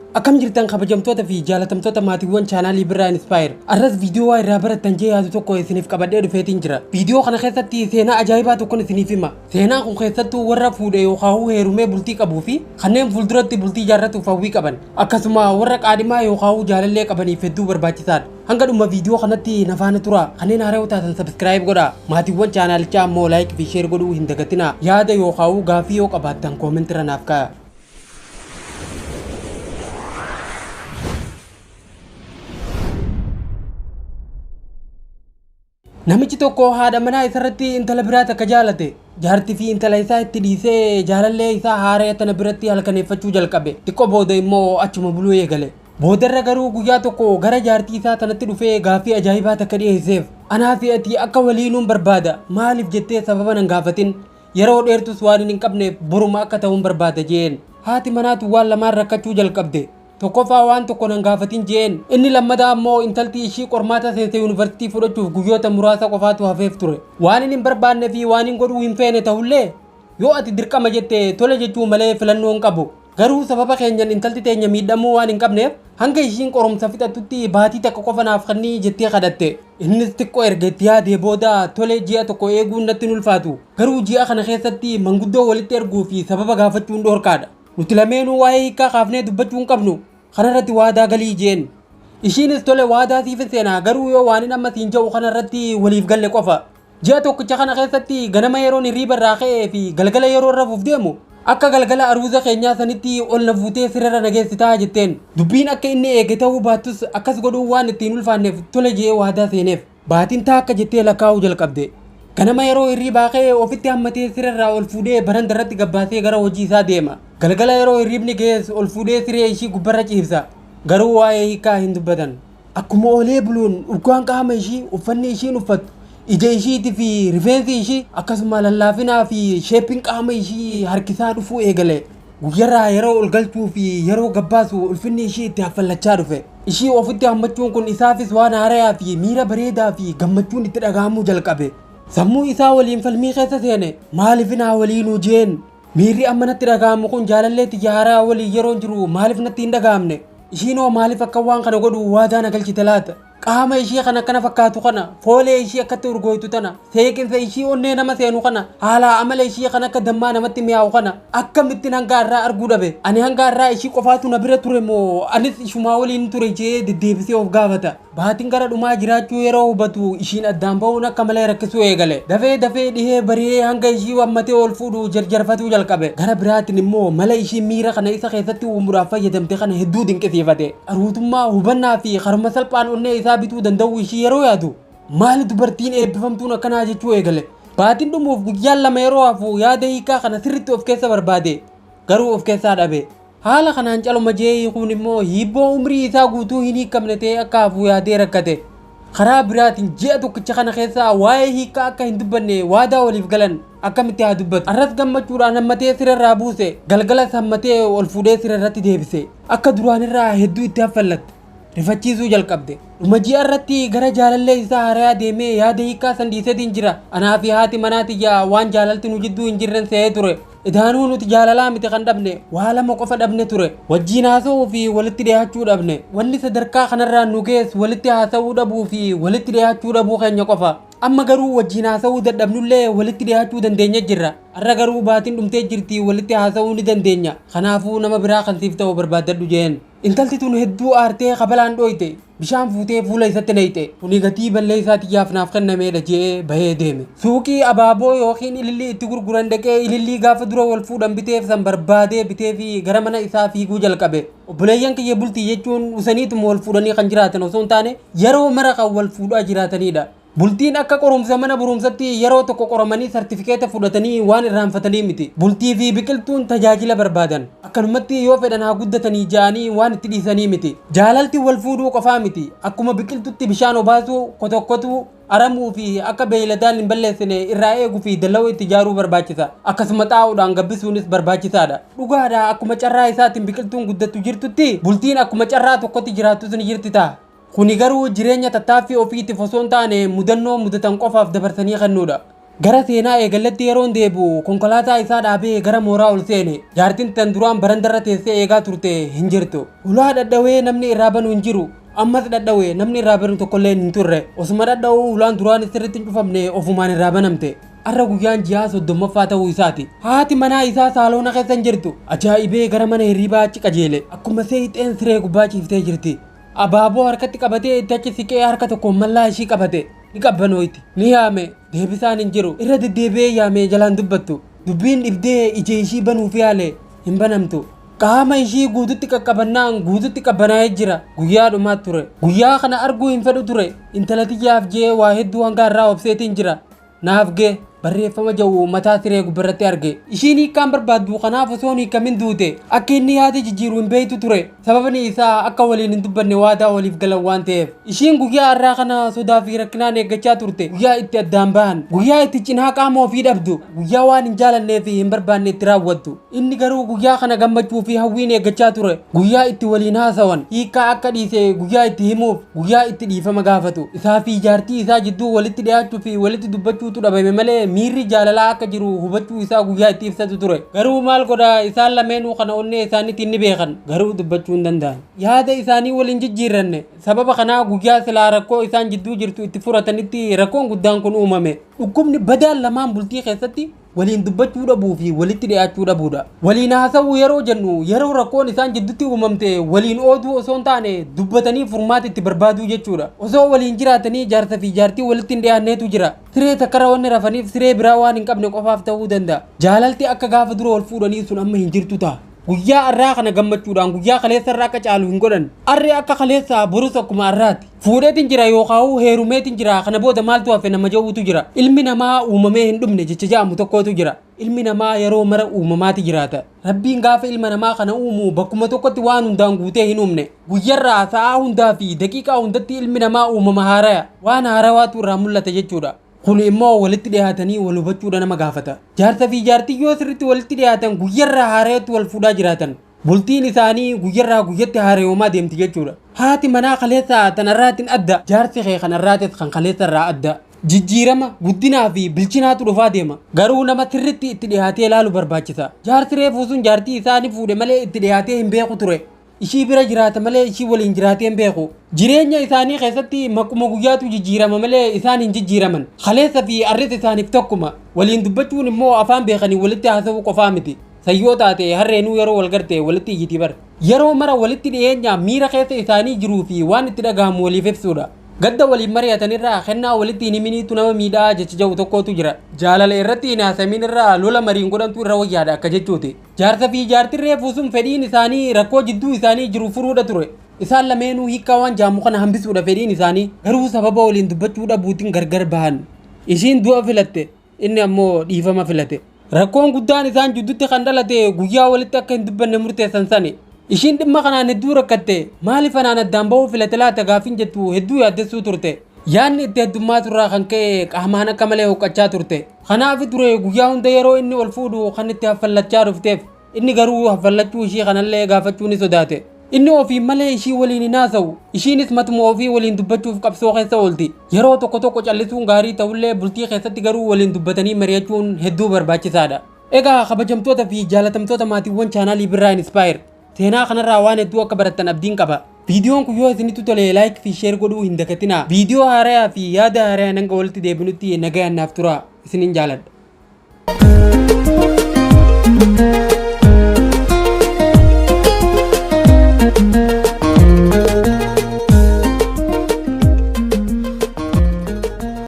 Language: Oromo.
Akkam jirtan kabajamtoota fi jaalatamtoota maatiiwwan chaanaalii Birraa Inspire. Arras viidiyoo waa irraa baratan jee yaadu tokko isiniif qabadhee dhufeetiin jira. Viidiyoo kana keessatti seenaa ajaa'ibaa tokkon isiniif hima. Seenaan kun keessattuu warra fuudhee yookaan heerumee bultii qabuu fi kanneen fuulduratti bultii ijaarratuuf hawwii qaban. Akkasuma warra qaadhimaa yookaan jaalallee qabaniif hedduu barbaachisaadha. Hanga dhuma viidiyoo kanatti na faana tura. Kanneen haaraa taatan subscribe godhaa. Maatiiwwan chaanaalichaa ammoo like fi share godhuu hin dagatinaa. Yaada yookaan gaaffii yoo qabaattan comment irra naaf kaa'a. Namichi tokko haadha manaa isarratti intala biraa takka jaalate. Jaartii fi intala isaa itti dhiisee jaalallee isaa haaree tana biratti halkaneeffachuu jalqabe. Xiqqoo booda immoo achuma buluu eegale. Boodarra garuu guyyaa tokko gara jaartii isaa tanatti dhufee gaaffii ajaa'ibaa takka dhiyeesseef. Anaa fi ati akka waliinuun barbaada. Maaliif jettee sababa nan gaafatin? Yeroo dheertus waan hin qabneef boruma akka ta'uun barbaada jeen. Haati manaatu waan lamaan rakkachuu jalqabde. Tokkoffaa waan tokko nan gaafatin jeen. Inni lammataa ammoo intalti ishii qormaata seente yuunivarsiitii fudhachuuf guyyoota muraasa qofaatu hafeef ture. Waan hin barbaanne fi waan hin godhuu hin feene ta'ullee yoo ati dirqama jette tole jechuu malee filannoo hin qabu. Garuu sababa keenyan intalti teenya miidhamuu waan hin qabneef hanga ishiin qorumsa fixatutti baatii takka qofa naaf kannii jettee kadhatte. Innis xiqqoo erga itti yaadee booda tole ji'a tokko eeguun natti hin ulfaatu. Garuu ji'a kana keessatti manguddoo walitti erguu fi sababa gaafachuun dhoorkaadha. Nuti lameenuu waa'ee hiikaa kaafnee dubbachuu hin qabnu. Kanarratti waadaa galii jeen. Ishiinis tole waadaa siif seenaa garuu yoo waan amma siin jedhu kanarratti waliif galle qofa. Ji'a tokkicha kana keessatti ganama yeroon hirriiba irraa ka'ee fi galgala yeroo rafuuf deemu akka galgala aruuza keenyaa sanitti ol na fuutee sirra nageessitaa jetteen. Dubbiin akka inni eege ta'uu baattus akkas godhuu waan ittiin ulfaanneef tole jee waadaa seeneef. Baatiin akka jettee lakkaa'uu jalqabde. Ganama yeroo hirriibaa ka'ee ofitti hammatee sirarraa ol fuudhee barandarratti gabbaasee gara hojii isaa deema. Galgala yeroo hirriibni geessu ol fuudhee siree ishii gubbarra ciibsa. Garuu waa'ee hiikaa hin dubbatan. Akkuma olee buluun urgaan qaama ishii, uffanni ishiin uffattu, ija ishiitii fi rifeensi ishii akkasuma lallaafinaa fi sheeppiin qaama ishii harkisaa dhufuu eegale. Guyyarraa yeroo ol galchuu fi yeroo gabbaasu ulfinni ishii itti haffallachaa dhufe. Ishii ofitti hammachuun kun isaafis waan haarayaa fi miira bareedaa fi gammachuun itti dhaga'amuu jalqabe. Sammuu isaa waliin falmii keessa seene maaliif naa waliinuu jeen. Miirri amma natti dhaga'amu kun jaalallee tijaaraa waliin yeroo jiru maaliif natti hin dhaga'amne? Ishiinoo maaliif akka waan kana godhu waadaa na galchite laata? Qaama ishii kana akkana fakkaatu kana, foolee ishii akkatti urgooytu tana, seeqinsa ishii onnee nama seenu kana, haala amala ishii kana akka dammaa namatti mi'aawu kana akkamittiin hanga har'aa arguu dhabe? Ani hanga har'aa ishii qofaatu na bira ture moo anis ishumaa waliin ture jee deddeebisee of gaafata. Baatiin gara dhumaa jiraachuu yeroo hubatu ishiin addaan ba'uun akka malee rakkisuu eegale. Dafee dhihee bari'ee hanga ishii wammatee ol fuudhu jarjarfatuu jalqabe. Gara biraatiin immoo mala ishii miira kana isa keessatti uumuudhaaf fayyadamte kana hedduu dinqisiifate. Aruutummaa hubannaa fi karuma salphaan onnee isaa bituu danda'u ishii yeroo yaadu maali dubartiin eebbifamtuun akkanaa jechuu eegale. Baatiin dhumuuf guyyaan lama yeroo hafu yaada hiikaa kana sirriitti of keessa barbaade. Garuu of keessaa dhabe. Haala kanaan caluma jee hiikuun immoo hibboo umrii isaa guutuu hin hiikamne ta'ee akka hafu yaadee rakkate. Karaa biraatiin ji'a tokkicha kana keessaa waa'ee hiikaa akka hin dubbanne waadaa waliif galan akkamitti haa dubbatu. Arras gammachuudhaan hammatee sirarraa buuse. Galgalas hammatee ol fuudhee sirarratti deebise. Akka duraanirraa hedduu itti haffallatte. Rifachiisuu jalqabde. Dhuma ji'a irratti gara jaalallee isaa haaraa deemee yaada hiikaa san dhiiseetiin jira. Anaa fi haati manaatiyyaa waan jaalalti nu jidduu hin jirren se'ee ture. Idaanuu nuti jaalalaa miti kan dhabne waa lama qofa dhabne ture. Wajjiin haasa'uu fi walitti dhiyaachuu dhabne. Wanni sadarkaa kanarraa nu geessu walitti haasa'uu dhabuu fi walitti dhiyaachuu dhabuu keenya qofa. Amma garuu wajjiin haasa'uu dadhabnullee walitti dhiyaachuu dandeenya jirra. Har'a garuu baatiin dhumtee jirti walitti haasa'uu ni dandeenya. Kanaafuu nama biraa kan siif ta'u barbaaddadhu jeen. Intalti tun hedduu aartee qabalaan dhooyte. Bishaan fuutee fuula isatti nayite. Kuni gatii balleessaa xiyyaaf naaf kennameedha jee bahee deeme. Suuqii abaaboo yookiin ilillii itti gurguran dhaqee ilillii gaafa dura wal fuudhan biteef san barbaadee bitee fi gara mana isaa fiiguu jalqabe. Obboleeyyan kiyya bultii jechuun dhusaniituma wal fuudhanii kan jiraatan osoo hin taane yeroo mara kan wal fuudhaa jiraatanidha. Bultiin akka qorumsa mana barumsatti yeroo tokko qoramanii sartifikeeta fudhatanii waan irraanfatanii miti. Bultii fi biqiltuun tajaajila barbaadan. Akkanumatti yoo fedhan haa guddatanii ja'anii waan itti dhiisanii miti. Jaalalti wal fuudhuu qofaa miti. Akkuma biqiltutti bishaan obaasuu, kotokkotuu, aramuu fi akka beeyladaan hin balleessine irraa eeguu fi dalloo itti ijaaruu barbaachisa. Akkasuma xaa'uudhaan gabbisuunis barbaachisaadha. Dhugaadha akkuma carraa isaatiin biqiltuun guddattu jirtutti bultiin akkuma carraa tokkotti jiraattus ni jirti ta'a. Kuni garuu jireenya tattaaffii ofiitiif osoo hin taane mudannoo mudatan qofaaf dabarsanii kennuudha. gara seenaa eegallatti yeroon deebi'u konkolaataa isaa dhaabee gara mooraa ol seene. Jaartiin tan duraan barandarra teessee eegaa turte hin jirtu. Ulaa dhadhawee namni irraa banu hin jiru. Ammas dhadhawee namni irraa banu tokkollee hin turre. Osuma dhadha'uu ulaan duraan sirriitti hin cufamne ofumaan irraa banamte. Arra guyyaan ji'a 30ffaa ta'uu isaati. Haati manaa isaa saaloona keessa hin jirtu. Ajaa'ibee gara mana hirribaa achi qajeele. Akkuma seexeen siree gubbaa ciiftee jirti. Abaaboo harkatti qabatee itti achi siqee harka tokkoon mallaa ishii qabate. Ni qabbanooyti. Ni yaame. Deebisaan hin jiru. Irra deddeebi'ee yaamee jalaan dubbattu. Dubbiin dhibdee ija ishii banuuf yaale hin banamtu. Qaama ishii guututti qaqqabannaan guututti qabbanaa'ee jira. Guyyaa dhumaa ture. Guyyaa kana arguu hin fedhu ture. Intala tiyyaaf jee waa hedduu hanga irraa obseetiin jira. Naaf gee barreeffama jedhu mataa siree gubbarratti arge. Ishiin hiikkaan barbaaddu kanaaf osoo hiikamin duute akka inni yaada jijjiiru hin beektu ture. Sababni isaa akka waliin hin dubbanne waadaa waliif galan waan ta'eef. Ishiin guyyaa har'aa kana sodaa fi rakkinaan eeggachaa turte. Guyyaa itti addaan bahan. Guyyaa itti cinaa qaama ofii dhabdu. Guyyaa waan hin jaalannee fi hin barbaanne itti raawwattu. Inni garuu guyyaa kana gammachuu fi hawwiin eeggachaa ture. Guyyaa itti waliin haasawan. Hiikkaa akka dhiise guyyaa itti himuuf guyyaa itti dhiifama gaafatu. Isaa fi jaartii isaa jidduu walitti dhiyaachuu fi walitti dubbachuutu dhabame malee miirri jaalalaa akka jiru hubachuu isaa guyyaa itti ibsatu ture. Garuu maal godha isaan lameenuu kana onnee isaaniitti ni beekan garuu dubbachuu hin danda'an. Yaada isaanii waliin jijjiiranne sababa kanaa guyyaa silaa rakkoo isaan jidduu jirtu itti furatanitti rakkoon guddaan kun uumame. Dhukkubni badaan lamaan bultii keessatti waliin dubbachuu dhabuu fi walitti dhiyaachuu dhabuudha. Waliin haasawuu yeroo jennu yeroo rakkoon isaan jidduutti uumamte waliin ooduu osoo hin taane dubbatanii furmaata itti barbaaduu jechuudha. Osoo waliin jiraatanii jaarsa fi jaartii walitti hin dhiyaanneetu jira. Siree takka wanni rafaniif siree biraa waan hin qabne qofaaf ta'uu danda'a. Jaalalti akka gaafa dura wal fuudhanii sun amma hin jirtu ta'a. Guyyaa har'aa kana gammachuudhaan guyyaa kaleessa irraa akka caalu hin godhan. Harree akka kaleessa borus akkuma har'aati. Fuudheetiin jira yookaan heerumeetiin jira kana booda maaltu hafe nama jawuutu jira. Ilmi namaa uumamee hin dhumne jecha ja'amu tokkotu jira. Ilmi namaa yeroo mara uumamaati jiraata. Rabbiin gaafa ilma namaa kana uumu bakkuma tokkotti waan hundaan guutee hin uumne. Guyyarraa sa'aa hundaa fi daqiiqaa hundatti ilmi namaa uumama haaraya. Waan haarawaatu irraa mul'ata jechuudha. Kun immoo walitti dhiyaatanii wal hubachuudha nama gaafata. Jaarsa fi jaartii yoo sirriitti walitti dhiyaatan guyyarraa haareetti wal fuudhaa jiraatan. Bultiin isaanii guyyarraa guyyatti haareewamaa deemti jechuudha. Haati manaa kaleessa tanarraatiin adda. Jaarsi kee kanarraatis kan kaleessa irraa adda. Jijjiirama guddinaa fi bilchinaatu dhufaa deema. Garuu nama sirriitti itti dhiyaatee ilaalu barbaachisa. Jaarsi reefuu sun jaartii isaanii fuudhe malee itti dhiyaatee hin beeku ture. Ishii bira jiraata malee ishii waliin jiraatee hin beeku. Jireenya isaanii keessatti makkuma guyyaatu jijjiirama malee isaan hin jijjiiraman. Kaleessa fi arris isaaniif tokkuma. Waliin dubbachuun immoo afaan beekanii walitti haasawuu qofaa miti. Sayyoo taate harreenuu yeroo wal garte walitti iyyiti bar. Yeroo mara walitti dhiyeenya miira keessa isaanii jiruu fi waan itti dhagahamu waliif ibsuudha. Gadda waliin mari'atanirraa kennaa walitti hin himiniitu nama miidhaa jecha jahu tokkotu jira. Jaalala irratti hin haasamin irraa lola mariin godhantu irra wayyaadha akka jechuuti. Jaarsa fi jaartiin reefuu sun fedhiin isaanii rakkoo jidduu isaanii jiru furuudha ture. Isaan lameenuu hiikkaa waan jaamu kana hambisuudha fedhiin isaanii. Garuu sababa waliin dubbachuu dhabuutiin gargar bahan. Ishiin du'a filatte inni ammoo dhiifama filate. Rakkoon guddaan isaan jidduutti kan dhalate guyyaa walitti akka hin dubbanne murteessan sani. Ishiin dhimma kanaan hedduu rakkatte maaliif anaan addaan bahuu filate laata gaafin jettu hedduu yaaddessuu turte. Yaanni itti heddummaa turraa kan ka'e qaamaan akka malee huqqachaa turte. Kanaaf ture guyyaa hunda yeroo inni wal fuudhu kan itti haffallachaa dhufteef inni garuu haffallachuu ishii kanallee gaafachuu ni sodaate. Inni ofii malee ishii waliin hin haasa'u. Ishiinis matuma ofii waliin dubbachuuf qabsoo keessa oolti. Yeroo tokko tokko callisuun gaarii ta'ullee bultii keessatti garuu waliin dubbatanii mari'achuun hedduu barbaachisaadha. Egaa kabajamtoota fi jaalatamtoota maatiiwwan chaanaalii Birraa Inspire seenaa kanarraa waan hedduu akka barattan abdiin qaba. Viidiyoon kun yoo isinitti tole like fi share godhuu hin dagatinaa. Viidiyoo haaraa fi yaada haaraa hanga walitti deebinutti nagayaan naaf turaa. Isinin jaaladha.